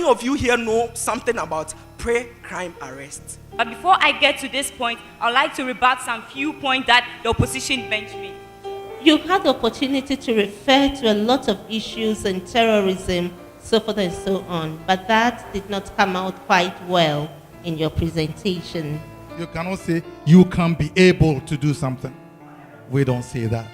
of you here know something about pre-crime arrest? But before I get to this point, I'd like to rebut some few points that the opposition bench made. You had the opportunity to refer to a lot of issues and terrorism, so forth and so on, but that did not come out quite well in your presentation. You cannot say you can be able to do something. We don't say that.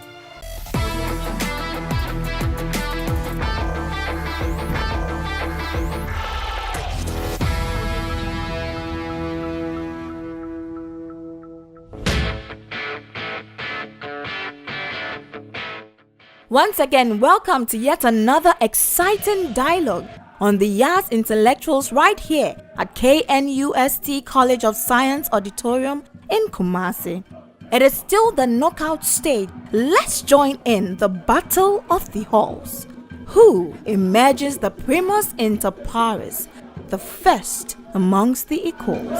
Once again, welcome to yet another exciting dialogue on the Yas Intellectuals right here at KNUST College of Science Auditorium in Kumasi. It is still the knockout stage. Let's join in the battle of the halls. Who emerges the primus inter pares, the first amongst the equals?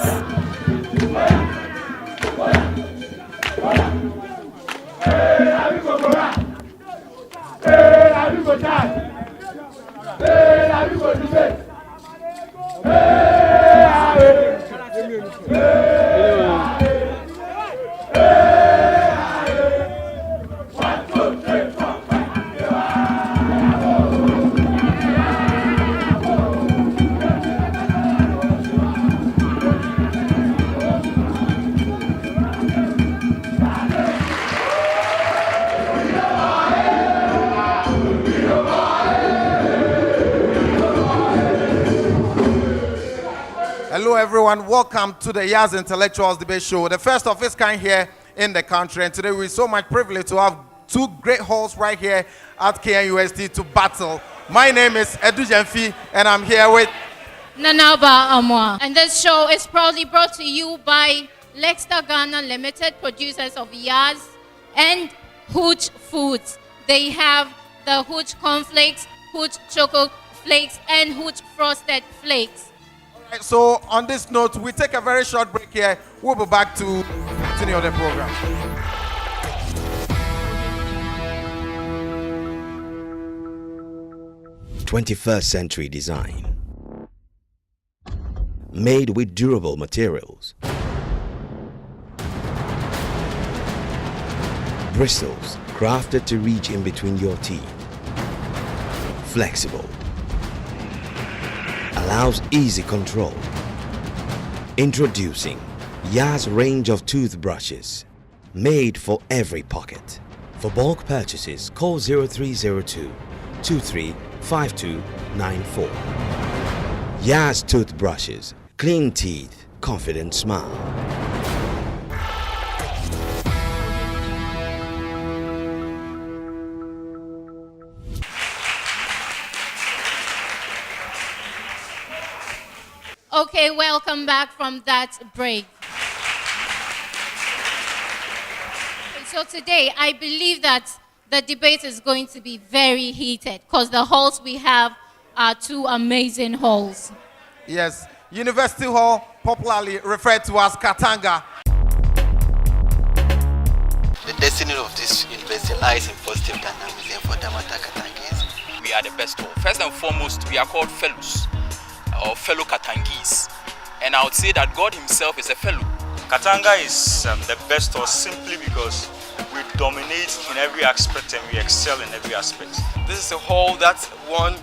Hello everyone, welcome to the Yas Intellectuals Debate Show, the first of its kind here in the country. And today we're so much privileged to have two great halls right here at KNUST to battle. My name is Edu Jemfi and I'm here with Nanaba Amwa. And this show is proudly brought to you by Lexter Ghana Limited, producers of Yas and Hooch Foods. They have the Hooch Cornflakes, Hooch Choco Flakes, and Hooch Frosted Flakes. So on this note, we take a very short break here. We'll be back to continue the program. '21st century design. Made with durable materials. Bristles crafted to reach in between your teeth. Flexible. Allows easy control. Introducing Yas range of toothbrushes, made for every pocket. For bulk purchases, call 0302 235294. Yas toothbrushes, clean teeth, confident smile. Okay, welcome back from that break. So today, I believe that the debate is going to be very heated because the halls we have are two amazing halls. Yes, University Hall, popularly referred to as Katanga. The destiny of this university lies in positive dynamism for Damata Katangese. We are the best hall. First and foremost, we are called fellows, or fellow Katangese. And I would say that God himself is a fellow. Katanga is the best hall simply because we dominate in every aspect and we excel in every aspect. This is a hall that won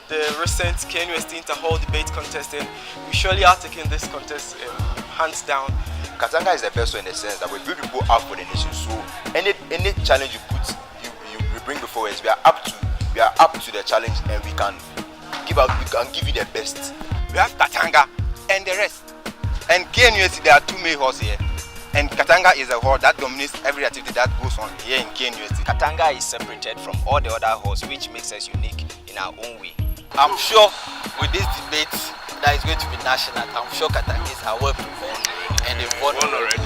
the recent KNUST Inter-Hall debate contest, and we surely are taking this contest hands down. Katanga is the best one in the sense that we bring people out for the nation. So any challenge you put, you bring before us, we are up to the challenge, and we can give you the best. We have Katanga and the rest. And KNUST, there are two main halls here. And Katanga is a hall that dominates every activity that goes on here in KNUST. Katanga is separated from all the other halls, which makes us unique in our own way. I'm sure with this debate that is going to be national, I'm sure Katangese are well prepared and they've won already.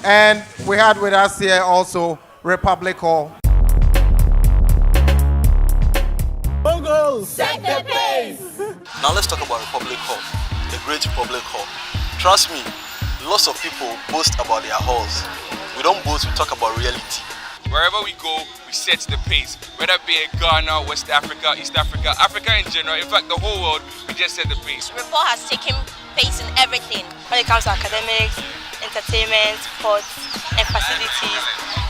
And we had with us here also Republic Hall. Set the pace! Now let's talk about Republic Hall, the great Republic Hall. Trust me, lots of people boast about their halls. We don't boast, we talk about reality. Wherever we go, we set the pace. Whether it be in Ghana, West Africa, East Africa, Africa in general, in fact the whole world, we just set the pace. Rapport has taken pace in everything. When it comes to academics, entertainment, sports, and facilities.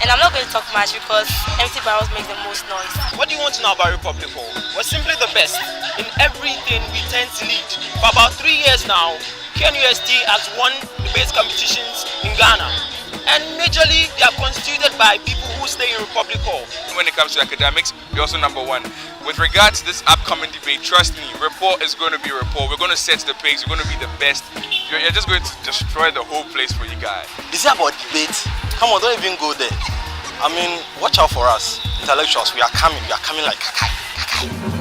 And I'm not going to talk much because empty barrels make the most noise. What do you want to know about Republic Hall? We're simply the best. In everything we tend to lead. For about 3 years now, KNUST has won debate competitions in Ghana. And majorly, they are constituted by people who stay in Republic Hall. When it comes to academics, we're also number one. With regards to this upcoming debate, trust me, rapport is going to be rapport. We're going to set the pace. We're going to be the best. You're just going to destroy the whole place for you guys. Is it about debate? Come on, don't even go there. I mean, watch out for us, intellectuals. We are coming like kakai, kakai.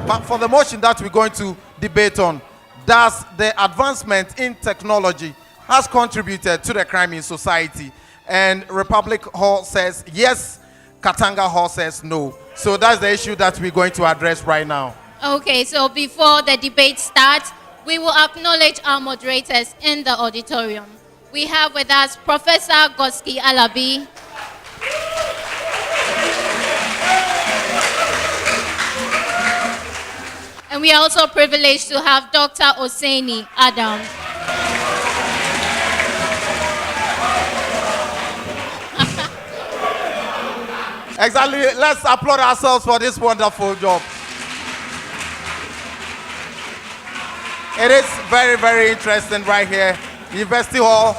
But for the motion that we're going to debate on, does the advancement in technology has contributed to the crime in society? And Republic Hall says yes, Katanga Hall says no. So that's the issue that we're going to address right now. Okay, so before the debate starts, we will acknowledge our moderators in the auditorium. We have with us Professor Goski Alabi. And we are also privileged to have Dr. Oseni Adam. Exactly. Let's applaud ourselves for this wonderful job. It is very, very interesting right here. University Hall,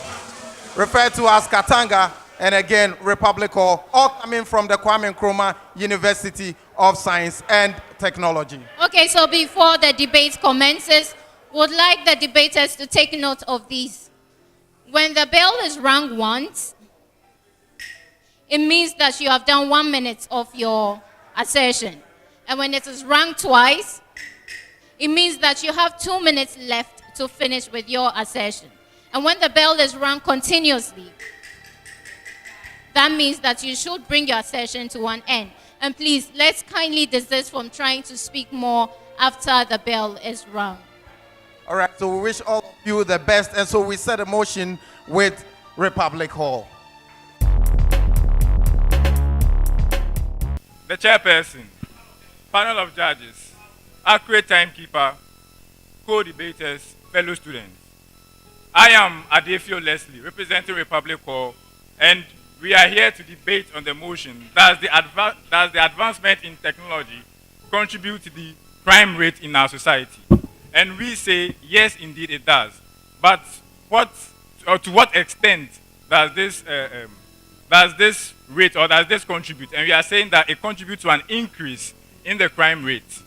referred to as Katanga, and again, Republic Hall, all coming from the Kwame Nkrumah University of Science and Technology. Okay, so before the debate commences, would like the debaters to take note of these. When the bell is rung once, it means that you have done 1 minute of your assertion. And when it is rung twice, it means that you have 2 minutes left to finish with your assertion. And when the bell is rung continuously, that means that you should bring your assertion to an end. And please, let's kindly desist from trying to speak more after the bell is rung. All right, so we wish all of you the best. And so we set a motion with Republic Hall. The chairperson, panel of judges, accurate timekeeper, co-debaters, fellow students. I am Adefio Leslie, representing Republic Hall, and we are here to debate on the motion, does the advancement in technology contribute to the crime rate in our society? And we say, yes, indeed it does. But to what extent does this rate, or does this contribute? And we are saying that it contributes to an increase in the crime rate.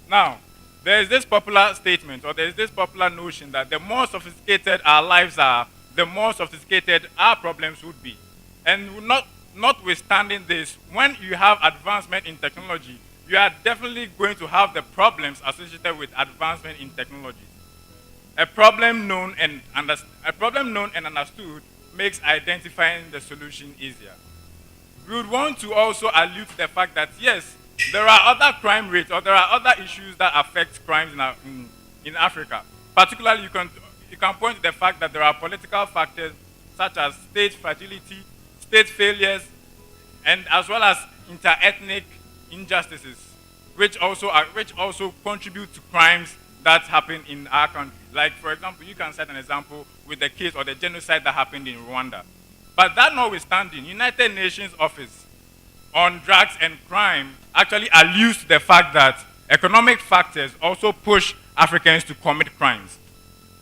Now, there is this popular statement, or there is this popular notion that the more sophisticated our lives are, the more sophisticated our problems would be. And notwithstanding this, when you have advancement in technology, you are definitely going to have the problems associated with advancement in technology. A problem known and understood makes identifying the solution easier. We would want to also allude to the fact that yes, there are other crime rates, or there are other issues that affect crimes in Africa. Particularly, you can point to the fact that there are political factors such as state fragility, state failures, and as well as inter-ethnic injustices, which also contribute to crimes that happen in our country. Like, for example, you can cite an example with the case or the genocide that happened in Rwanda. But that notwithstanding, United Nations Office on Drugs and Crime actually alludes to the fact that economic factors also push Africans to commit crimes.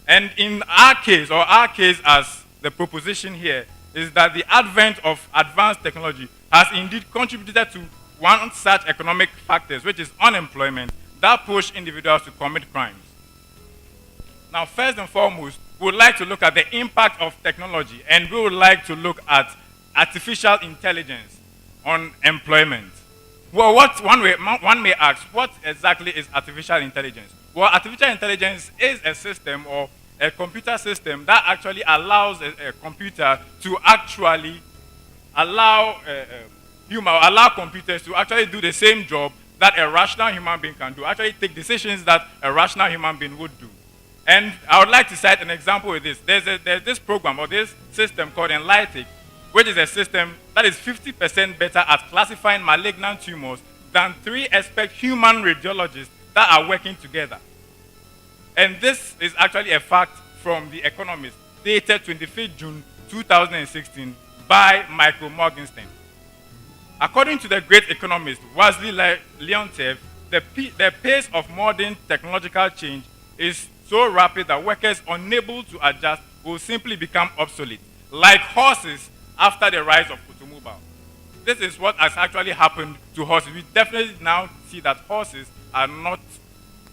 And in our case as the proposition here, is that the advent of advanced technology has indeed contributed to one such economic factors, which is unemployment, that push individuals to commit crimes. Now, first and foremost, we would like to look at the impact of technology, and we would like to look at artificial intelligence on employment. Well, what one may ask, what exactly is artificial intelligence? Well, artificial intelligence is a system or a computer system that actually allows a computer to actually allow computers to actually do the same job that a rational human being can do, actually take decisions that a rational human being would do. And I would like to cite an example with this. There's this program or this system called Enlightic, which is a system that is 50% better at classifying malignant tumors than 3 expert human radiologists that are working together. And this is actually a fact from The Economist, dated 25th June 2016 by Michael Morgenstern. According to the great economist Wassily Leontief, the pace of modern technological change is so rapid that workers unable to adjust will simply become obsolete, like horses after the rise of automobile. This is what has actually happened to horses. We definitely now see that horses are not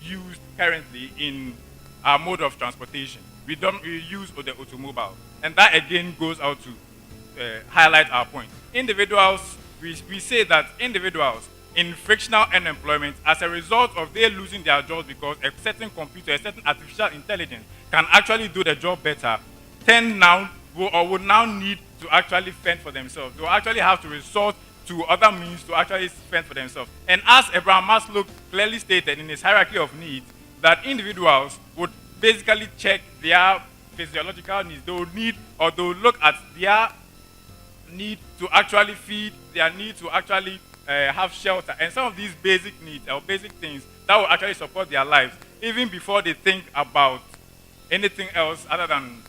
used currently in our mode of transportation. We use the automobile. And that again goes out to highlight our point. Individuals, we say that individuals in frictional unemployment as a result of they losing their jobs because a certain computer, a certain artificial intelligence can actually do the job better, would now need to actually fend for themselves. They will actually have to resort to other means to actually fend for themselves. And as Abraham Maslow clearly stated in his hierarchy of needs, that individuals would basically check their physiological needs. They will need, or they will look at their need to actually feed, their need to actually have shelter, and some of these basic needs or basic things that will actually support their lives, even before they think about anything else other than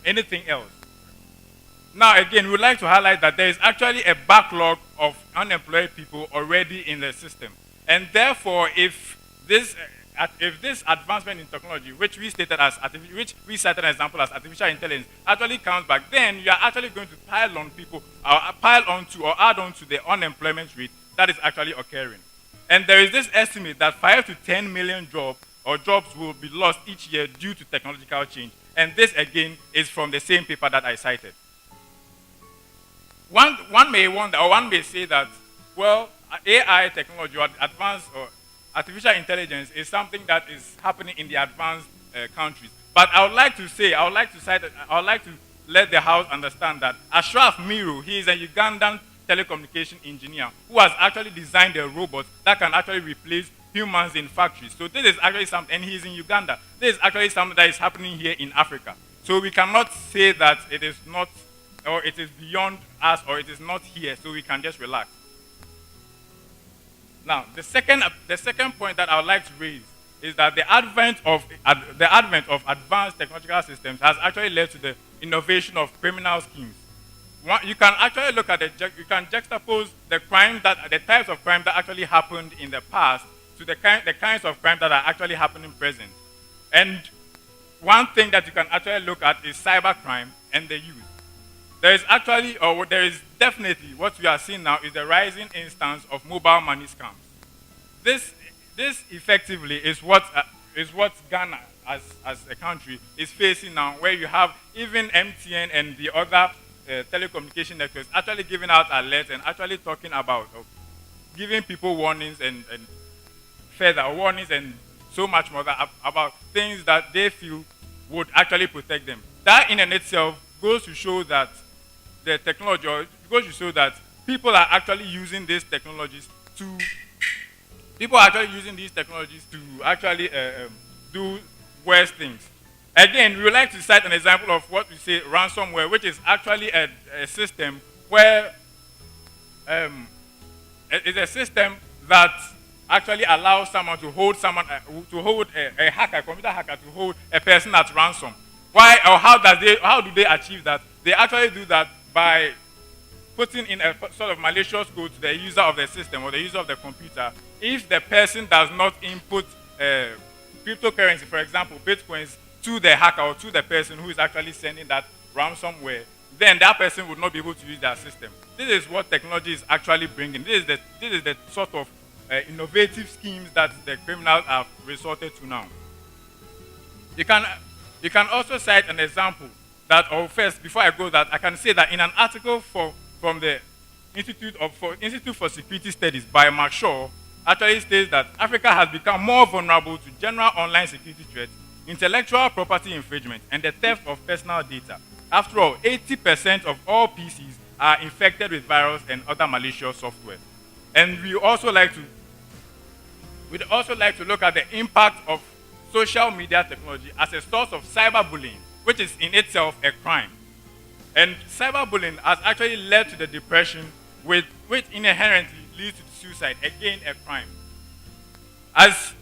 anything else. Now, again, we would like to highlight that there is actually a backlog of unemployed people already in the system, and therefore, if this advancement in technology, which we cited as an example as artificial intelligence, actually comes back, then you are actually going to pile on to the unemployment rate that is actually occurring. And there is this estimate that 5 to 10 million jobs will be lost each year due to technological change. And this again is from the same paper that I cited. One may wonder, or one may say that, well, AI technology or advanced or artificial intelligence is something that is happening in the advanced countries. But I would like to let the House understand that Ashraf Miru, he is a Ugandan telecommunication engineer who has actually designed a robot that can actually replace humans in factories. So this is actually something, and he's in Uganda. This is actually something that is happening here in Africa. So we cannot say that it is not, or it is beyond us, or it is not here, so we can just relax. Now, the second point that I would like to raise is that the advent of advanced technological systems has actually led to the innovation of criminal schemes. You can actually look at you can juxtapose the types of crime that actually happened in the past to the kinds of crime that are actually happening present. And one thing that you can actually look at is cybercrime and the youth. There is definitely what we are seeing now is the rising instance of mobile money scams. This effectively is what Ghana as a country is facing now, where you have even MTN and the other telecommunication networks actually giving out alerts and actually talking about giving people warnings and further warnings and so much more about things that they feel would actually protect them. That in and itself goes to show that the technology, or goes to show that people are actually using these technologies to actually do worse things. Again, we would like to cite an example of what we say ransomware, which is actually a system where it's a system that actually allows someone to hold a computer hacker to hold a person at ransom. Why or how do they achieve that? They actually do that by putting in a sort of malicious code to the user of the system or the user of the computer. If the person does not input cryptocurrency, for example, bitcoins, to the hacker or to the person who is actually sending that ransomware, then that person would not be able to use their system. This is what technology is actually bringing. This is the sort of innovative schemes that the criminals have resorted to now. You can also cite an example that, or first, before I go that, I can say that in an article from the Institute for Security Studies by Mark Shaw actually states that Africa has become more vulnerable to general online security threats, intellectual property infringement, and the theft of personal data. After all, 80% of all PCs are infected with virus and other malicious software. And we'd also like to look at the impact of social media technology as a source of cyberbullying, which is in itself a crime. And cyberbullying has actually led to the depression, which inherently leads to suicide, again a crime. As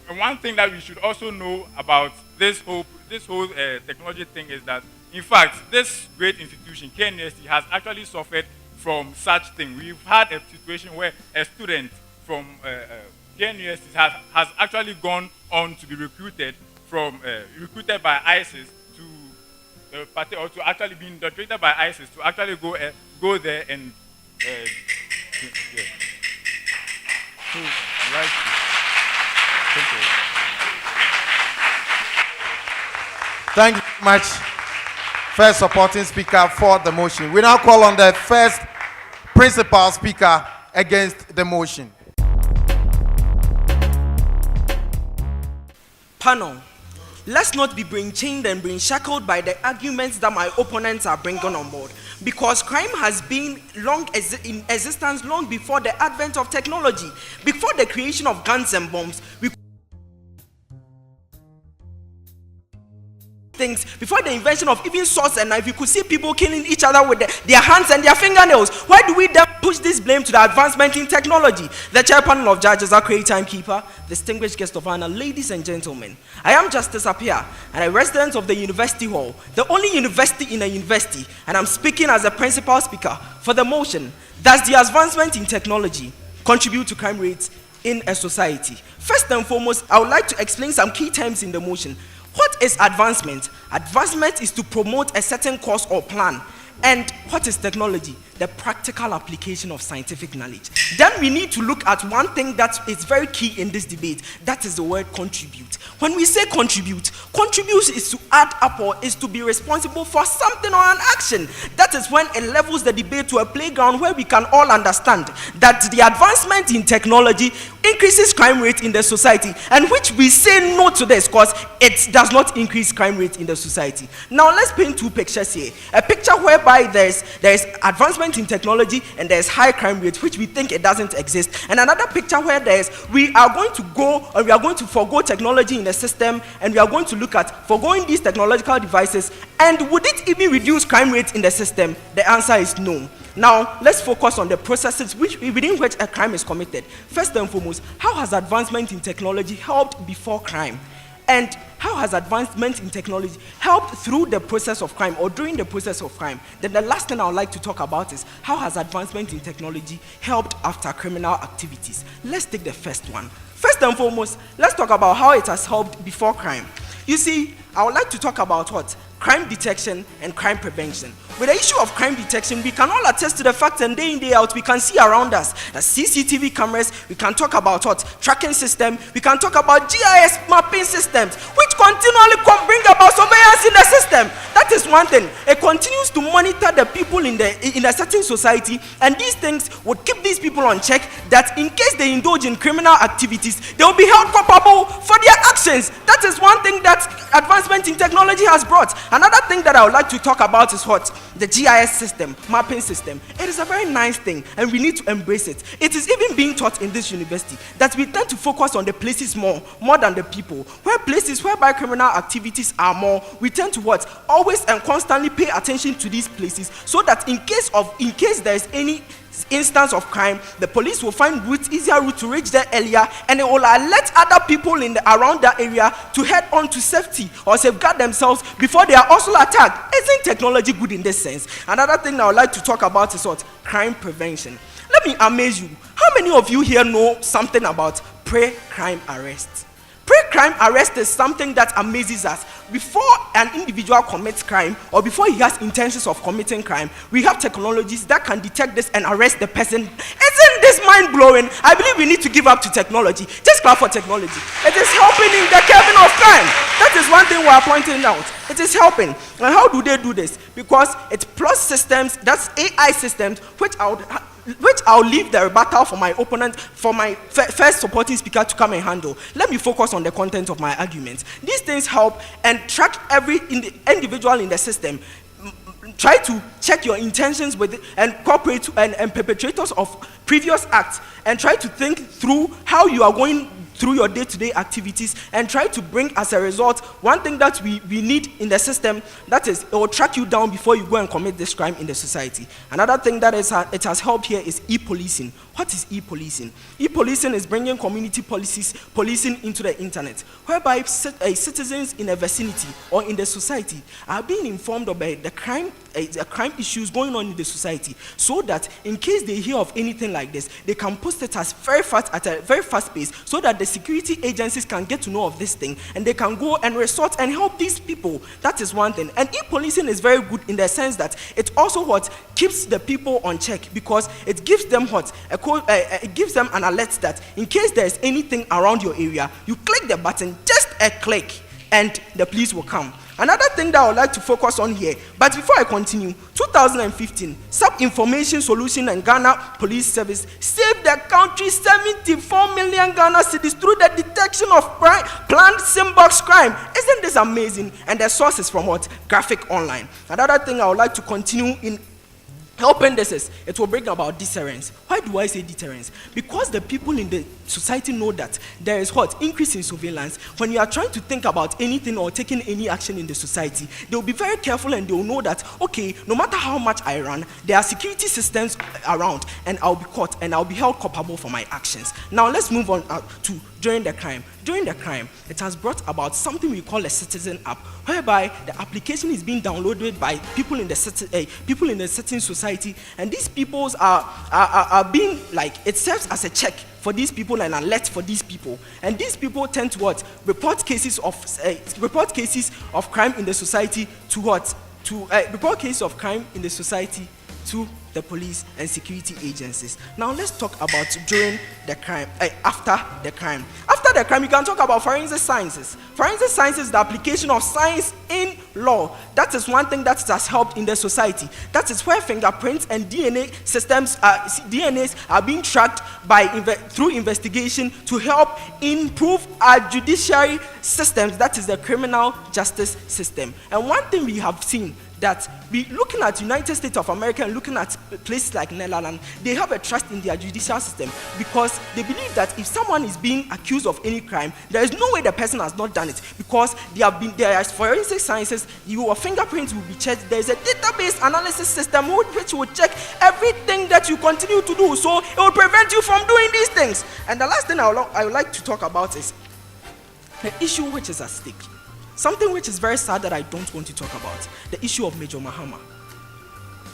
one thing that we should also know about this whole technology thing is that, in fact, this great institution, KNUST, has actually suffered from such thing. We've had a situation where a student from KNUST has actually gone on to be recruited by ISIS to actually be indoctrinated by ISIS to actually go there and Thank you very much, first supporting speaker for the motion. We now call on the first principal speaker against the motion. Panel, let's not be brain chained and brain shackled by the arguments that my opponents are bringing on board, because crime has been in existence long before the advent of technology. Before the creation of guns and bombs, things, before the invention of even swords and knives, you could see people killing each other with their hands and their fingernails. Why do we then push this blame to the advancement in technology? The chair panel of judges, our creator timekeeper, distinguished guest of honor, ladies and gentlemen, I am Justice Apia, and a resident of the University Hall, the only university in a university, and I'm speaking as a principal speaker for the motion. Does the advancement in technology contribute to crime rates in a society? First and foremost, I would like to explain some key terms in the motion. What is advancement? Advancement is to promote a certain course or plan. And what is technology? The practical application of scientific knowledge. Then we need to look at one thing that is very key in this debate. That is the word contribute. When we say contribute is to add up or is to be responsible for something or an action. That is when it levels the debate to a playground where we can all understand that the advancement in technology increases crime rate in the society, and which we say no to this because it does not increase crime rate in the society. Now let's paint two pictures here. A picture whereby there is advancement in technology and there is high crime rate, which we think it doesn't exist, and another picture where we are going to forgo technology in the system, and we are going to look at forgoing these technological devices, and would it even reduce crime rate in the system? The answer is no. Now, let's focus on the processes within which a crime is committed. First and foremost, how has advancement in technology helped before crime? And how has advancement in technology helped through the process of crime or during the process of crime? Then the last thing I would like to talk about is how has advancement in technology helped after criminal activities? Let's take the first one. First and foremost, let's talk about how it has helped before crime. You see, I would like to talk about what? Crime detection and crime prevention. With the issue of crime detection, we can all attest to the fact and day in, day out, we can see around us the CCTV cameras, we can talk about what? Tracking system, we can talk about GIS mapping systems, which continually bring about surveillance in the system. That is one thing. It continues to monitor the people in a certain society, and these things would keep these people on check that in case they indulge in criminal activities, they will be held culpable for their actions. That is one thing that advancement in technology has brought. Another thing that I would like to talk about is what? The GIS system, mapping system. It is a very nice thing, and we need to embrace it. It is even being taught in this university that we tend to focus on the places more than the people. Where places whereby criminal activities are more, we tend to what? Always and constantly pay attention to these places, so that in case there is any instance of crime, the police will find easier route to reach there earlier, and it will alert other people around that area to head on to safety or safeguard themselves before they are also attacked. Isn't technology good in this sense? Another thing I would like to talk about is what? Crime prevention. Let me amaze you. How many of you here know something about pre-crime arrest? Pre-crime arrest is something that amazes us. Before an individual commits crime or before he has intentions of committing crime, we have technologies that can detect this and arrest the person. Isn't this mind-blowing? I believe we need to give up to technology. Just clap for technology. It is helping in the curbing of crime. That is one thing we are pointing out. It is helping. And how do they do this? Because it plus systems, that's AI systems, which which I'll leave the rebuttal for my opponent, for my first supporting speaker to come and handle. Let me focus on the content of my argument. These things help and track every individual in the system. Try to check your intentions with and cooperate and perpetrators of previous acts, and try to think through how you are going through your day-to-day activities, and try to bring as a result one thing that we need in the system, that is, it will track you down before you go and commit this crime in the society. Another thing that it has helped here is e-policing. What is e-policing? E-policing is bringing community policing into the internet, whereby citizens in a vicinity or in the society are being informed about the crime issues going on in the society, so that in case they hear of anything like this, they can post it at a very fast pace, so that the security agencies can get to know of this thing, and they can go and resort and help these people. That is one thing. And e-policing is very good in the sense that it also keeps the people on check, because it gives them it gives them an alert that in case there is anything around your area, you click the button, just a click, and the police will come. Another thing that I would like to focus on here, but before I continue, 2015, Sub-Information Solution and Ghana Police Service saved the country 74 million Ghana cedis through the detection of planned symbox crime. Isn't this amazing? And the source is from what? Graphic Online. Another thing I would like to continue in helping this is, it will bring about deterrence. Why do I say deterrence? Because the people in the society know that there is increase in surveillance. When you are trying to think about anything or taking any action in the society, they will be very careful, and they will know that, okay, no matter how much I run, there are security systems around, and I'll be caught and I'll be held culpable for my actions. Now let's move on to during the crime. During the crime, it has brought about something we call a citizen app, whereby the application is being downloaded by people in the certain society, and these people are being it serves as a check for these people and alert for these people, and these people tend to report cases of crime in the society to the police and security agencies. Now let's talk about during the crime, after the crime. After the crime, you can talk about forensic sciences. Forensic science is the application of science in law. That is one thing that has helped in the society. That is where fingerprints and DNA DNAs are being tracked through investigation to help improve our judiciary systems. That is the criminal justice system. And one thing we have seen, that looking at United States of America and looking at places like Netherlands, they have a trust in their judicial system, because they believe that if someone is being accused of any crime, there is no way the person has not done it, because there are forensic sciences, your fingerprints will be checked, there is a database analysis system which will check everything that you continue to do, so it will prevent you from doing these things. And the last thing I would like to talk about is the issue which is at stake. Something which is very sad that I don't want to talk about, the issue of Major Mahama.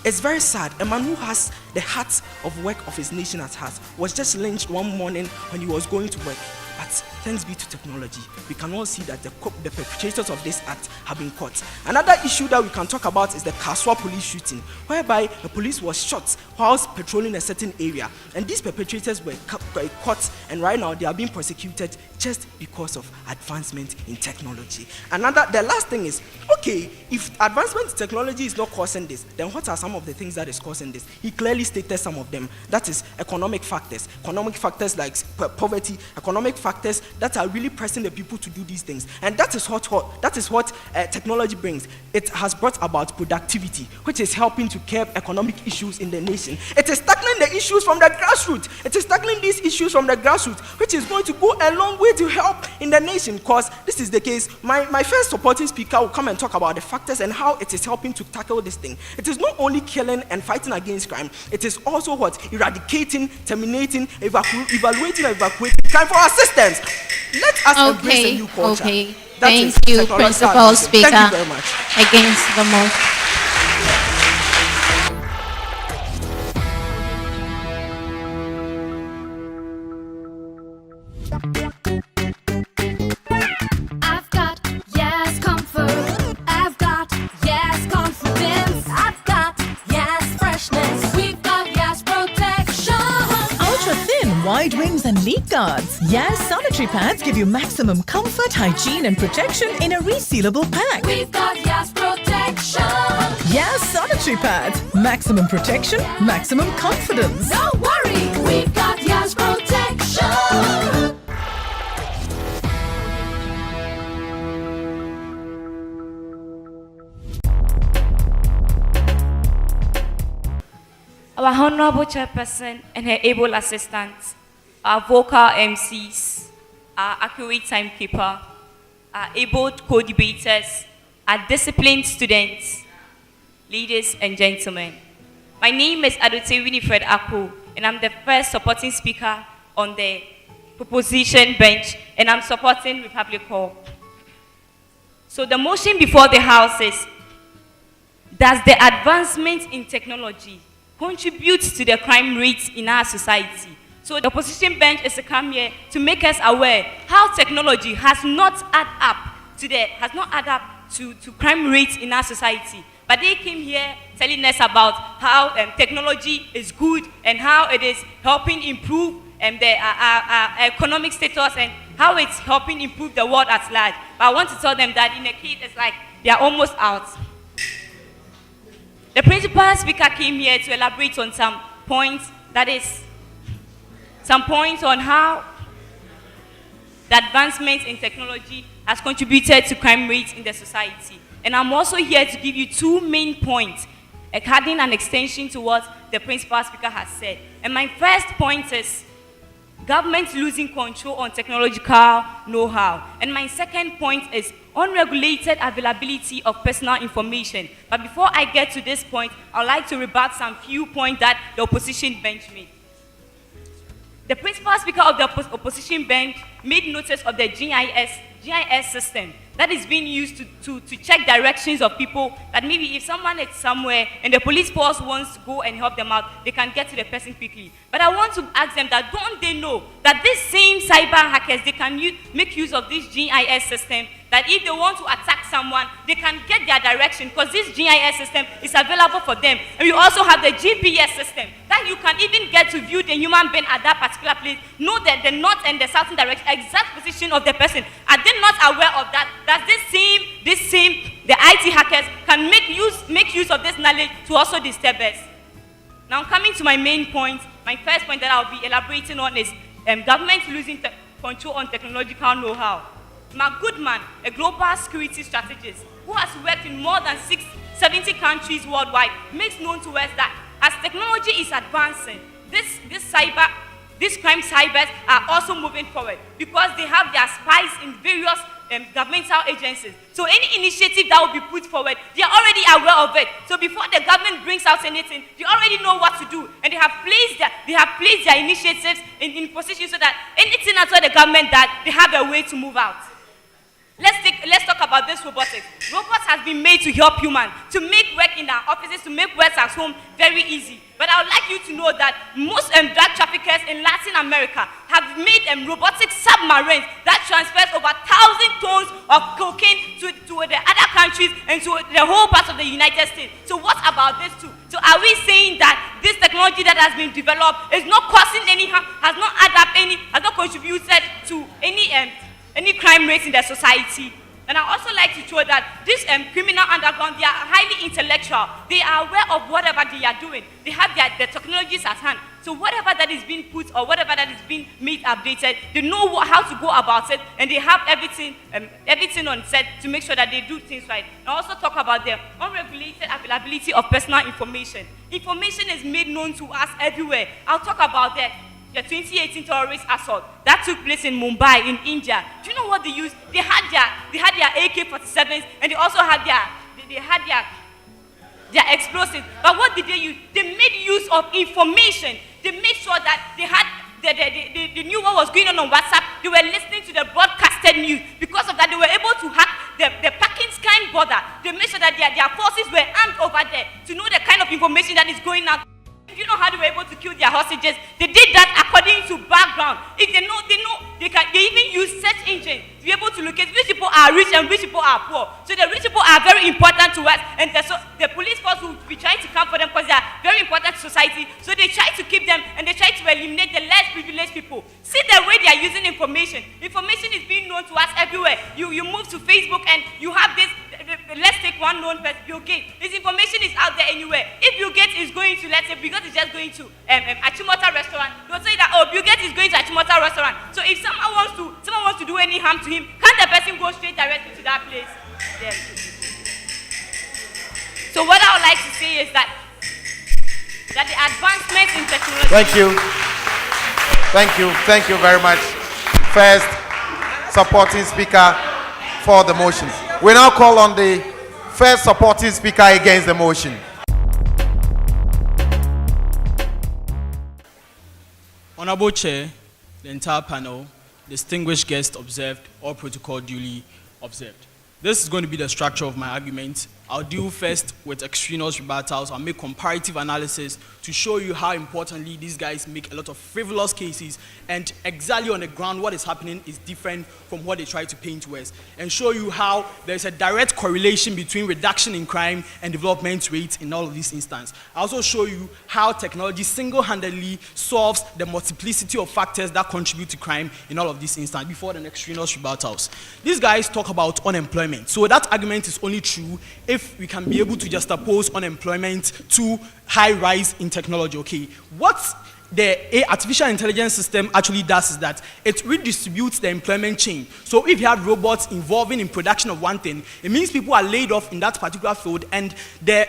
It's very sad. A man who has the heart of work of his nation at heart was just lynched one morning when he was going to work. But thanks be to technology, we can all see that the perpetrators of this act have been caught. Another issue that we can talk about is the Kaswa police shooting, whereby the police was shot whilst patrolling a certain area, and these perpetrators were caught, and right now they are being prosecuted just because of advancement in technology. The last thing is, okay, if advancement in technology is not causing this, then what are some of the things that is causing this? He clearly stated some of them. That is economic factors like poverty, economic factors that are really pressing the people to do these things. And that is what technology brings. It has brought about productivity, which is helping to curb economic issues in the nation. It is tackling the issues from the grassroots. It is tackling these issues from the grassroots, which is going to go a long way to help in the nation, because this is the case. My first supporting speaker will come and talk about the factors and how it is helping to tackle this thing. It is not only killing and fighting against crime, it is also eradicating, terminating, evaluating and evacuating crime for our systems. Let us embrace a new culture. Okay. That Thank you, Principal Speaker. Thank you very much. Against the motion. I've got yes comfort. I've got yes confidence. I've got yes freshness. We've got yes protection. Ultra thin, wide wings and leak guards. Yes sanitary pads give you maximum comfort, hygiene and protection in a resealable pack. We've got yes protection. Yes sanitary pads. Maximum protection, maximum confidence. Don't worry, we've got Yas protection. Our honorable chairperson and her able assistants, our vocal MCs, our accurate timekeeper, our able co-debaters, our disciplined students, ladies and gentlemen. My name is Adote Winifred Akpo, and I'm the first supporting speaker on the proposition bench, and I'm supporting Republic Hall. So the motion before the House is, does the advancement in technology contribute to the crime rates in our society? So the opposition bench is to come here to make us aware how technology has not added up to crime rates in our society. But they came here telling us about how technology is good and how it is helping improve our economic status and how it's helping improve the world at large. But I want to tell them that in a case, it's like they are almost out. The principal speaker came here to elaborate on some points, some points on how the advancement in technology has contributed to crime rates in the society. And I'm also here to give you two main points, adding an extension to what the principal speaker has said. And my first point is government losing control on technological know-how. And my second point is unregulated availability of personal information. But before I get to this point, I'd like to rebut some few points that the opposition bench made. The principal speaker of the opposition bench made notice of the GIS system that is being used to check directions of people, that maybe if someone is somewhere and the police force wants to go and help them out, they can get to the person quickly. But I want to ask them that don't they know that these same cyber hackers, they can make use of this GIS system, that if they want to attack someone, they can get their direction because this GIS system is available for them. And we also have the GPS system that you can even get to view the human being at that particular place, know that the north and the southern direction, exact position of the person. Are they not aware of that? That the IT hackers can make use of this knowledge to also disturb us. Now coming to my main point, my first point that I'll be elaborating on is government losing control on technological know-how. Mark Goodman, a global security strategist who has worked in more than 70 countries worldwide, makes known to us that as technology is advancing, these crime cybers are also moving forward because they have their spies in various governmental agencies. So any initiative that will be put forward, they are already aware of it. So before the government brings out anything, they already know what to do, and they have placed their initiatives in position so that anything at all the government that they have a way to move out. Let's talk about this robotics. Robots have been made to help humans, to make work in our offices, to make work at home very easy. But I would like you to know that most drug traffickers in Latin America have made robotic submarines that transfers over 1,000 tons of cocaine to the other countries and to the whole part of the United States. So what about this too? So are we saying that this technology that has been developed is not causing any harm, has not contributed to any crime rates in the society? And I also like to show that this criminal underground, they are highly intellectual. They are aware of whatever they are doing. They have their technologies at hand. So whatever that is being put or whatever that is being made updated, they know how to go about it, and they have everything on set to make sure that they do things right. And I also talk about the unregulated availability of personal information. Information is made known to us everywhere. I'll talk about that. The 2018 terrorist assault that took place in Mumbai, in India. Do you know what they used? They had their AK-47s, and they also had their explosives. But what did they use? They made use of information. They made sure that they knew what was going on WhatsApp. They were listening to the broadcasted news. Because of that, they were able to hack the Pakistan border. They made sure that their forces were armed over there to know the kind of information that is going out. Do you know how they were able to kill their hostages? They did that according to background. If they know, they even use search engines to be able to locate which people are rich and which people are poor. So the rich people are very important to us, and the police force will be trying to come for them because they are very important to society. So they try to keep them, and they try to eliminate the less privileged people. See the way they are using information. Information is being known to us everywhere. You move to Facebook and you have this. Let's take one known person, Bill Gates. His information information is out there anywhere. If Bill Gates is going to, let's say, Bill Gates is just going to Achimota restaurant, they'll say that, oh, Bill Gates is going to Achimota restaurant. So if someone wants to do any harm to him, can't the person go straight directly to that place? Then. So what I would like to say is that the advancement in technology. Thank you very much. First supporting speaker for the motion. We now call on the first supporting speaker against the motion. Honorable Chair, the entire panel, distinguished guests observed, all protocol duly observed. This is going to be the structure of my argument. I'll deal first with extraneous rebuttals. I'll make comparative analysis to show you how importantly these guys make a lot of frivolous cases, and exactly on the ground what is happening is different from what they try to paint to us, and show you how there's a direct correlation between reduction in crime and development rates in all of these instances. I'll also show you how technology single-handedly solves the multiplicity of factors that contribute to crime in all of these instances before the extraneous rebuttals. These guys talk about unemployment. So that argument is only true if we can be able to juxtapose unemployment to high rise in technology. Okay, what the artificial intelligence system actually does is that it redistributes the employment chain. So if you have robots involving in production of one thing, it means people are laid off in that particular field, and the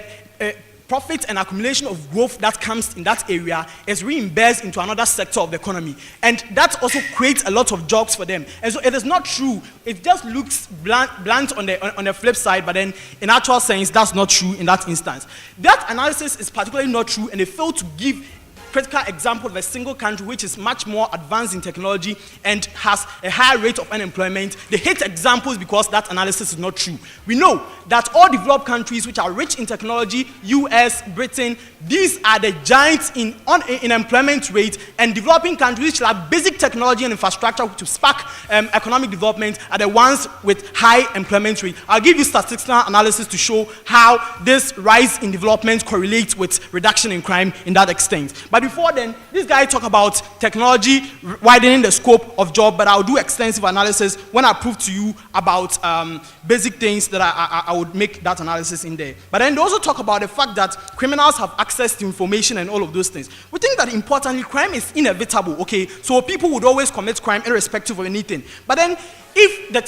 profit and accumulation of growth that comes in that area is reimbursed into another sector of the economy, and that also creates a lot of jobs for them. And so it is not true. It just looks blunt on the flip side, but then in actual sense that's not true in that instance. That analysis is particularly not true, and they fail to give critical example of a single country which is much more advanced in technology and has a higher rate of unemployment. They hate examples because that analysis is not true. We know that all developed countries which are rich in technology, US, Britain, these are the giants in employment rate, and developing countries which have basic technology and infrastructure to spark economic development are the ones with high employment rate. I'll give you statistical analysis to show how this rise in development correlates with reduction in crime in that extent. But before then, this guy talk about technology widening the scope of job, but I'll do extensive analysis when I prove to you about basic things that I would make that analysis in there. But then they also talk about the fact that criminals have access to information and all of those things. We think that importantly, crime is inevitable, okay? So people would always commit crime irrespective of anything. But then if the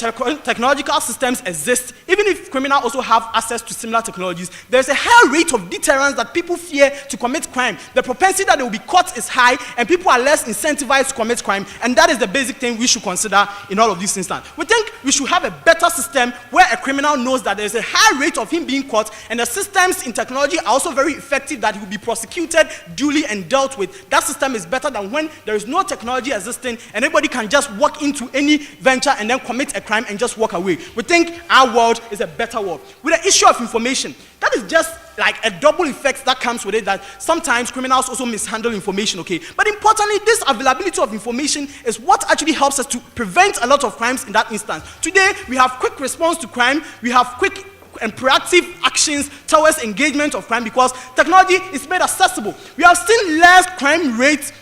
technological systems exist, even if criminals also have access to similar technologies, there's a high rate of deterrence that people fear to commit crime. The propensity that they will be caught is high, and people are less incentivized to commit crime, and that is the basic thing we should consider in all of these instances. We think we should have a better system where a criminal knows that there's a high rate of him being caught, and the systems in technology are also very effective that he will be prosecuted duly and dealt with. That system is better than when there is no technology existing and anybody can just walk into any venture and then commit a crime and just walk away. We think our world is a better world. With the issue of information, that is just like a double effect that comes with it, that sometimes criminals also mishandle information, okay? But importantly, this availability of information is what actually helps us to prevent a lot of crimes in that instance. Today, we have quick response to crime, we have quick and proactive actions towards engagement of crime because technology is made accessible. We have seen less crime rates,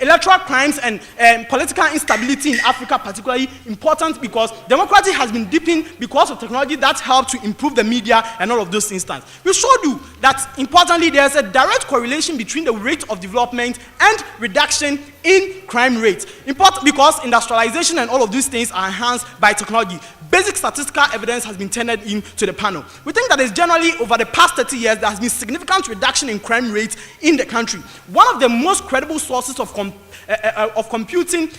electoral crimes and political instability in Africa particularly important because democracy has been deepened because of technology that helped to improve the media and all of those instances. We showed you that importantly there's a direct correlation between the rate of development and reduction in crime rates. Important because industrialization and all of these things are enhanced by technology. Basic statistical evidence has been tendered in to the panel. We think that is generally over the past 30 years there has been significant reduction in crime rates in the country. One of the most credible sources of computing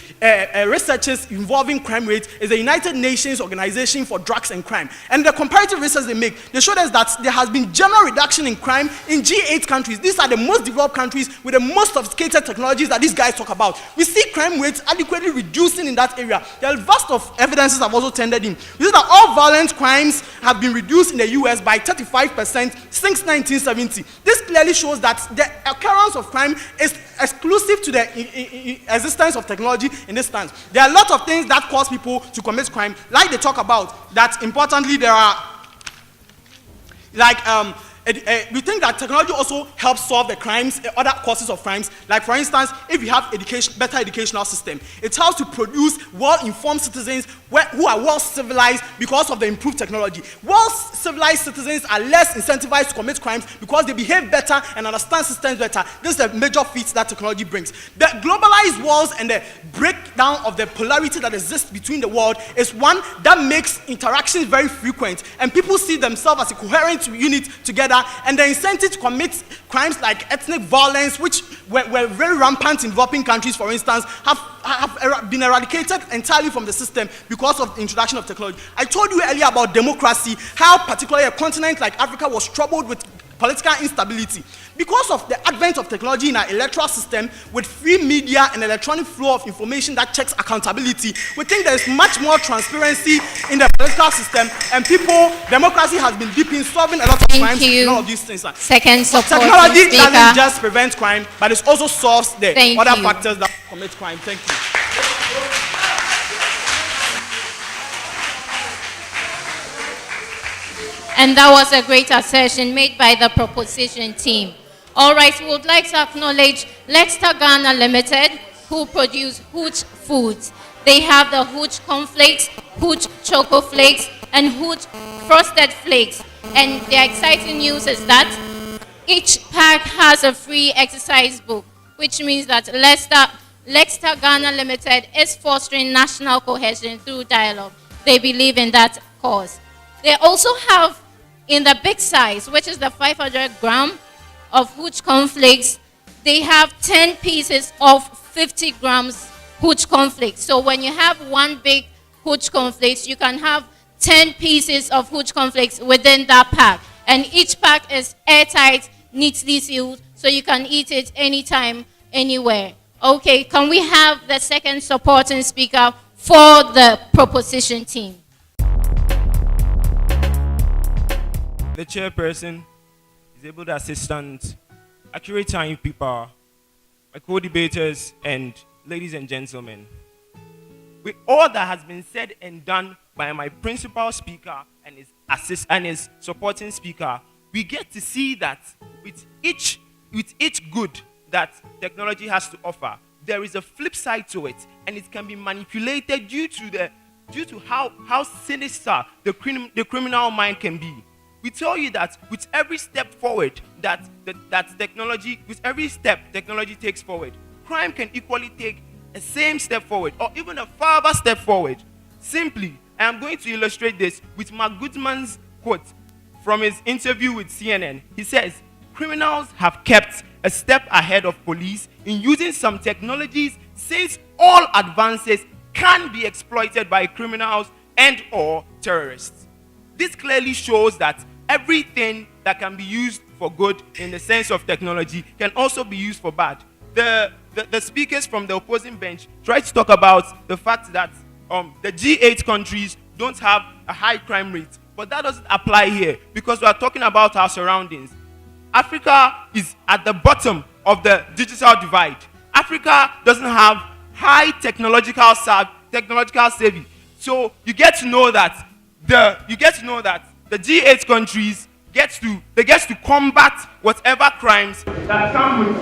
researches involving crime rates is the United Nations Organization for Drugs and Crime. And the comparative research they make, they showed us that there has been general reduction in crime in G8 countries. These are the most developed countries with the most sophisticated technologies that these guys talk about. We see crime rates adequately reducing in that area. There are vast of evidences have also tendered in. We see that all violent crimes have been reduced in the US by 35% since 1970. This clearly shows that the occurrence of crime is exclusive to the existence of technology in this stance. There are a lot of things that cause people to commit crime, like they talk about that importantly there are like we think that technology also helps solve the crimes, other causes of crimes. Like for instance, if we have better educational system, it helps to produce well-informed citizens who are well civilized because of the improved technology. Well civilized citizens are less incentivized to commit crimes because they behave better and understand systems better. This is the major feat that technology brings. The globalized worlds and the breakdown of the polarity that exists between the world is one that makes interactions very frequent, and people see themselves as a coherent unit together, and the incentive to commit crimes like ethnic violence, which were very rampant in developing countries, for instance, have been eradicated entirely from the system because of the introduction of technology. I told you earlier about democracy, how particularly a continent like Africa was troubled with political instability. Because of the advent of technology in our electoral system, with free media and electronic flow of information that checks accountability, we think there is much more transparency in the political system, and democracy has been deep in solving a lot of crimes and all of these things. Second supporting technology speaker. doesn't just prevent crime, but it also solves the Thank other you. factors that commit crime. Thank you. And that was a great assertion made by the proposition team. All right, we would like to acknowledge Lexter Ghana Limited, who produce Hooch Foods. They have the Hooch Cornflakes, Hooch Choco Flakes, and Hooch Frosted Flakes. And the exciting news is that each pack has a free exercise book, which means that Lexter Ghana Limited is fostering national cohesion through dialogue. They believe in that cause. They also have, in the big size, which is the 500 gram of Hooch Cornflakes, they have 10 pieces of 50 grams Hooch Cornflakes. So when you have one big Hooch Cornflakes, you can have 10 pieces of Hooch Cornflakes within that pack. And each pack is airtight, neatly sealed, so you can eat it anytime, anywhere. Okay, can we have the second supporting speaker for the proposition team? The chairperson, disabled assistant, accurate timekeeper, my co-debaters, and ladies and gentlemen. With all that has been said and done by my principal speaker and his supporting speaker, we get to see that with each good that technology has to offer, there is a flip side to it, and it can be manipulated due to how sinister the criminal mind can be. We tell you that with every step forward that technology takes forward, crime can equally take a same step forward or even a farther step forward. Simply, I am going to illustrate this with Mark Goodman's quote from his interview with CNN. He says, "Criminals have kept a step ahead of police in using some technologies since all advances can be exploited by criminals and or terrorists." This clearly shows that everything that can be used for good in the sense of technology can also be used for bad. The speakers from the opposing bench tried to talk about the fact that the G8 countries don't have a high crime rate, but that doesn't apply here because we are talking about our surroundings. Africa is at the bottom of the digital divide. Africa doesn't have high technological savvy. So you get to know that the G8 countries get to combat whatever crimes that come with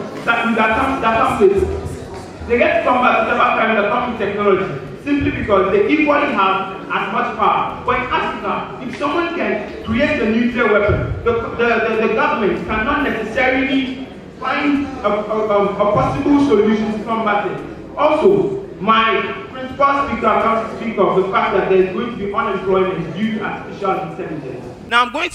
they get to combat whatever crimes that come with technology simply because they equally have as much power. But in Africa, if someone can create a nuclear weapon, the government cannot necessarily find a possible solution to combat it. Also, my principal speaker comes to speak of the fact that there is going to be unemployment due to artificial intelligence. Now I'm going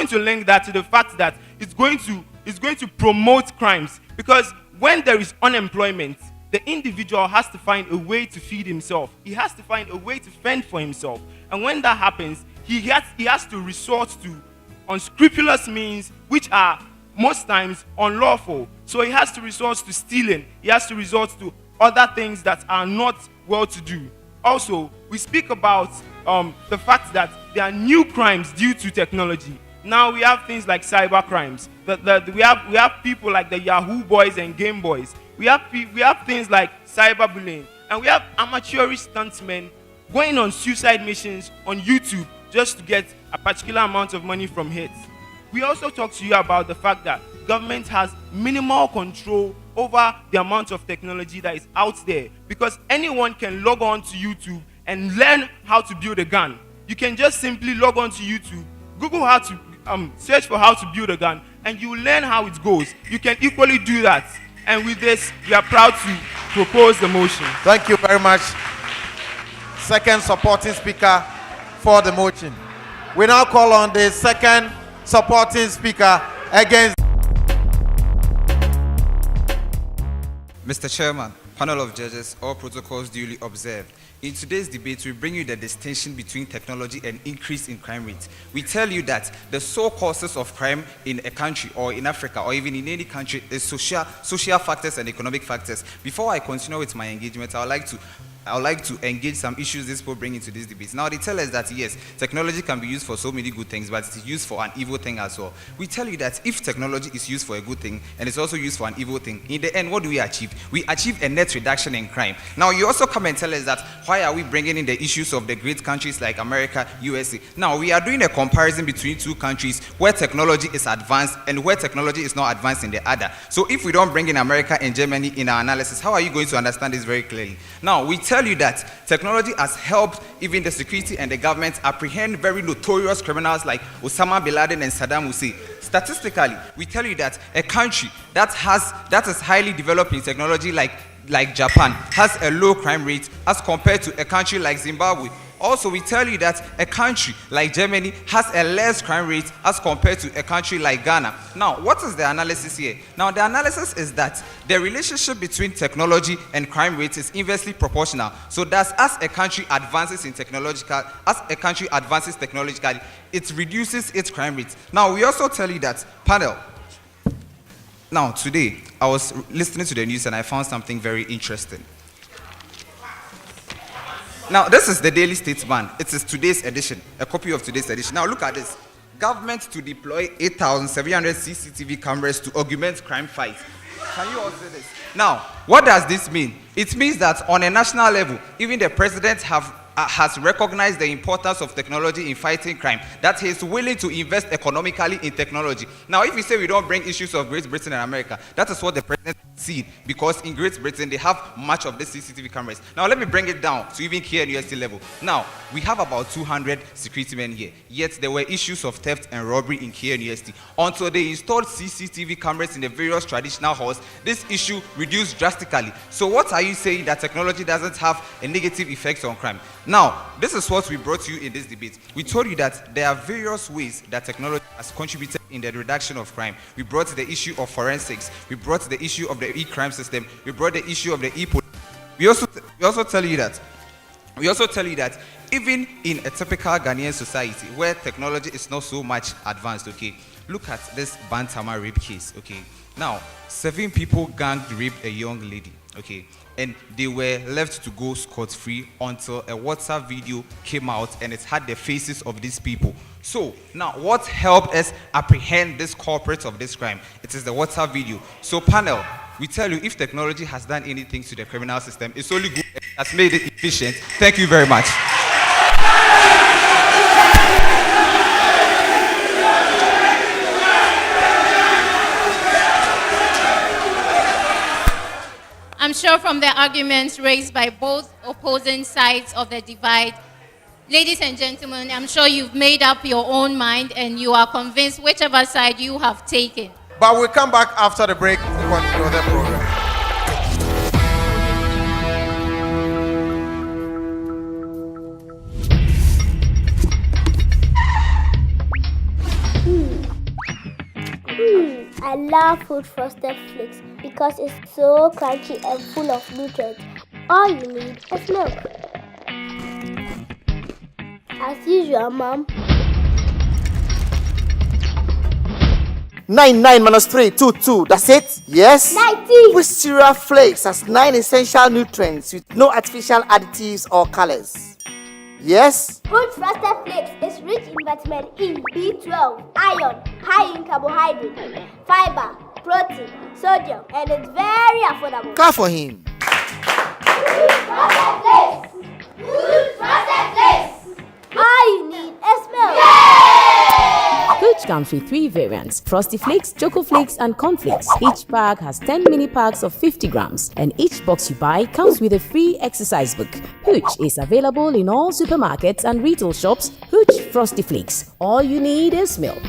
to link that to the fact that it's going to promote crimes, because when there is unemployment, the individual has to find a way to feed himself. He has to find a way to fend for himself. And when that happens, he has to resort to unscrupulous means which are most times unlawful. So he has to resort to stealing. He has to resort to other things that are not well to do. Also, we speak about the fact that there are new crimes due to technology. Now we have things like cyber crimes. We have people like the Yahoo boys and Game Boys. We have things like cyberbullying, and we have amateurish stuntmen going on suicide missions on YouTube just to get a particular amount of money from hits. We also talked to you about the fact that government has minimal control over the amount of technology that is out there, because anyone can log on to YouTube and learn how to build a gun. You can just simply log on to YouTube, Google how to search for how to build a gun, and you learn how it goes. You can equally do that. And with this, we are proud to propose the motion. Thank you very much. Second supporting speaker for the motion. We now call on the second supporting speaker against. Mr. Chairman, panel of judges, all protocols duly observed. In today's debate, we bring you the distinction between technology and increase in crime rate. We tell you that the sole causes of crime in a country or in Africa or even in any country is social factors and economic factors. Before I continue with my engagement, I would like to engage some issues this will bring into this debate. Now, they tell us that, yes, technology can be used for so many good things, but it's used for an evil thing as well. We tell you that if technology is used for a good thing and it's also used for an evil thing, in the end, what do we achieve? We achieve a net reduction in crime. Now, you also come and tell us that why are we bringing in the issues of the great countries like America, USA? Now, we are doing a comparison between two countries where technology is advanced and where technology is not advanced in the other. So if we don't bring in America and Germany in our analysis, how are you going to understand this very clearly? Now, we tell you that technology has helped even the security and the government apprehend very notorious criminals like Osama bin Laden and Saddam Hussein. Statistically, we tell you that a country that is highly developed in technology like Japan has a low crime rate as compared to a country like Zimbabwe. Also, we tell you that a country like Germany has a less crime rate as compared to a country like Ghana. Now, what is the analysis here? Now, the analysis is that the relationship between technology and crime rate is inversely proportional. So that's as a country advances technologically, it reduces its crime rate. Now, we also tell you that, panel, now today, I was listening to the news and I found something very interesting. Now, this is the Daily Statesman. It is today's edition, a copy of today's edition. Now, look at this. Government to deploy 8,700 CCTV cameras to augment crime fight. Can you all see this? Now, what does this mean? It means that on a national level, even the president has recognized the importance of technology in fighting crime, that he is willing to invest economically in technology. Now, if you say we don't bring issues of Great Britain and America, that is what the president see, because in Great Britain, they have much of the CCTV cameras. Now, let me bring it down to even here at UST level. Now, we have about 200 security men here, yet there were issues of theft and robbery in here at UST. Until they installed CCTV cameras in the various traditional halls, this issue reduced drastically. So what are you saying, that technology doesn't have a negative effect on crime? Now, this is what we brought you in this debate. We told you that there are various ways that technology has contributed in the reduction of crime. We brought the issue of forensics. We brought the issue of the e-crime system. We brought the issue of the e-police. We also tell you that even in a typical Ghanaian society where technology is not so much advanced, okay, look at this Bantama rape case, okay. Now, 7 people gang raped a young lady, okay, and they were left to go scot-free until a WhatsApp video came out and it had the faces of these people. So, now, what helped us apprehend this culprits of this crime? It is the WhatsApp video. So, panel, we tell you, if technology has done anything to the criminal system, it's only good, it has made it efficient. Thank you very much. I'm sure from the arguments raised by both opposing sides of the divide, ladies and gentlemen, I'm sure you've made up your own mind and you are convinced whichever side you have taken. But we'll come back after the break to continue the program. I love Food Frosted Flakes because it's so crunchy and full of nutrients. All you need is milk. As usual, Mom. 9 minus 3, 2. That's it? Yes? 90! With cereal flakes has 9 essential nutrients with no artificial additives or colors. Yes? Food Frosted Flakes is rich in vitamin E, B12, iron, high in carbohydrate, fiber, protein, sodium, and it's very affordable. Clap for him. Food Frosted Flakes! Food Frosted Flakes! All you need is milk. Yay! Good Each comes with 3 variants: Frosty Flakes, Choco Flakes, and Cornflakes. Each pack has 10 mini packs of 50 grams, and each box you buy comes with a free exercise book. Hooch is available in all supermarkets and retail shops. Hooch Frosty Flakes. All you need is milk.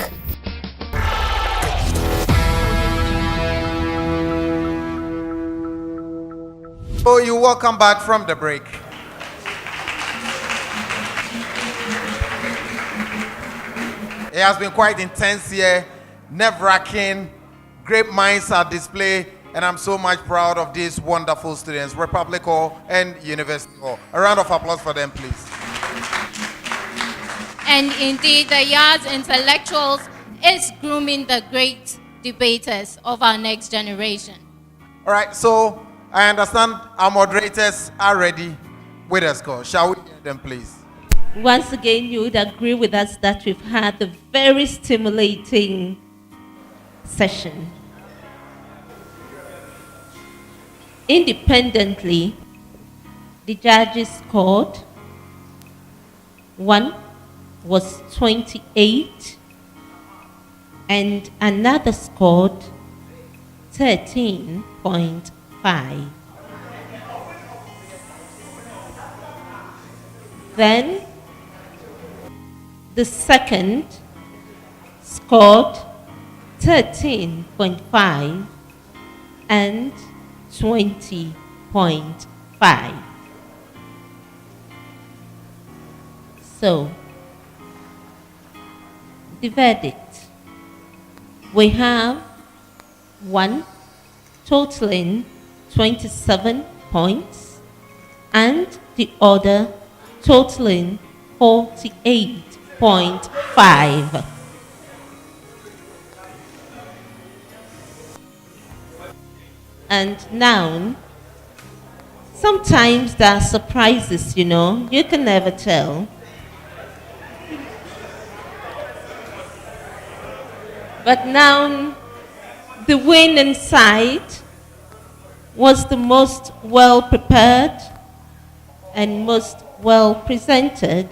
So you welcome back from the break. It has been quite intense here, nerve-wracking, great minds are displayed, and I'm so much proud of these wonderful students, Republic Hall and University Hall. A round of applause for them, please. And indeed, the Yard's Intellectuals is grooming the great debaters of our next generation. All right, so I understand our moderators are ready with a score. Shall we hear them, please? Once again, you would agree with us that we've had a very stimulating session. Independently, the judges scored. One was 28, and another scored 13.5. Then the second scored 13.5 and 20.5. So, the verdict. We have one totaling 27 points and the other totaling 48.5. And now, sometimes there are surprises, you know, you can never tell. But now, the winning side was the most well prepared and most well presented,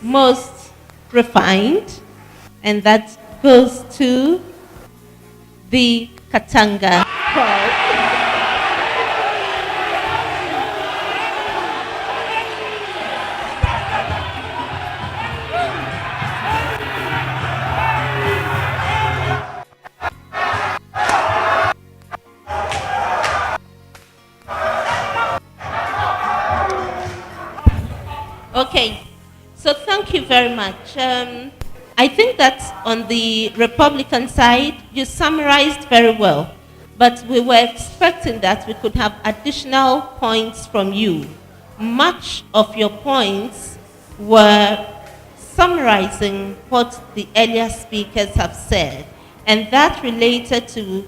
most refined, and that goes to the Katanga crowd. Okay, so thank you very much. I think that on the Republican side, you summarized very well, but we were expecting that we could have additional points from you. Much of your points were summarizing what the earlier speakers have said, and that related to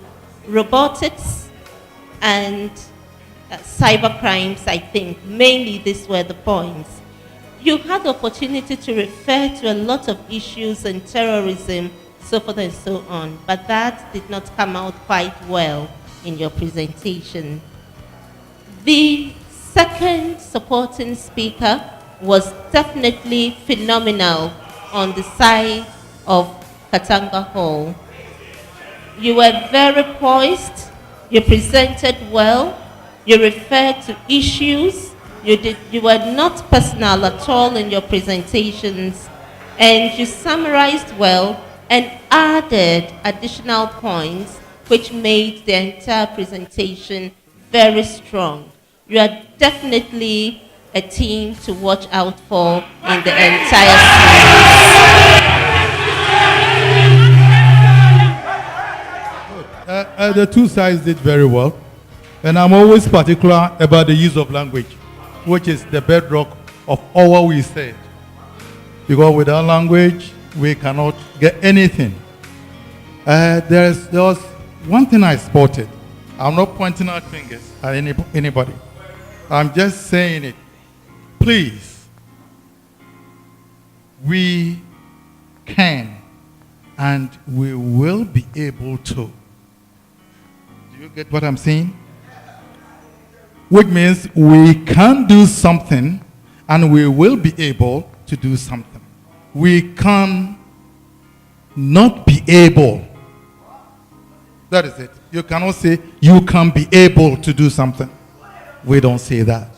robotics and cyber crimes, I think. Mainly these were the points. You had the opportunity to refer to a lot of issues and terrorism, so forth and so on, but that did not come out quite well in your presentation. The second supporting speaker was definitely phenomenal on the side of Katanga Hall. You were very poised, you presented well, you referred to issues, you were not personal at all in your presentations, and you summarized well and added additional points which made the entire presentation very strong. You are definitely a team to watch out for in the entire series. The two sides did very well, and I'm always particular about the use of language, which is the bedrock of all what we said. Because without language, we cannot get anything. There was one thing I spotted. I'm not pointing out fingers at anybody. I'm just saying it. Please, we can and we will be able to. Do you get what I'm saying? Which means we can do something and we will be able to do something. We can not be able. That is it. You cannot say you can be able to do something. We don't say that.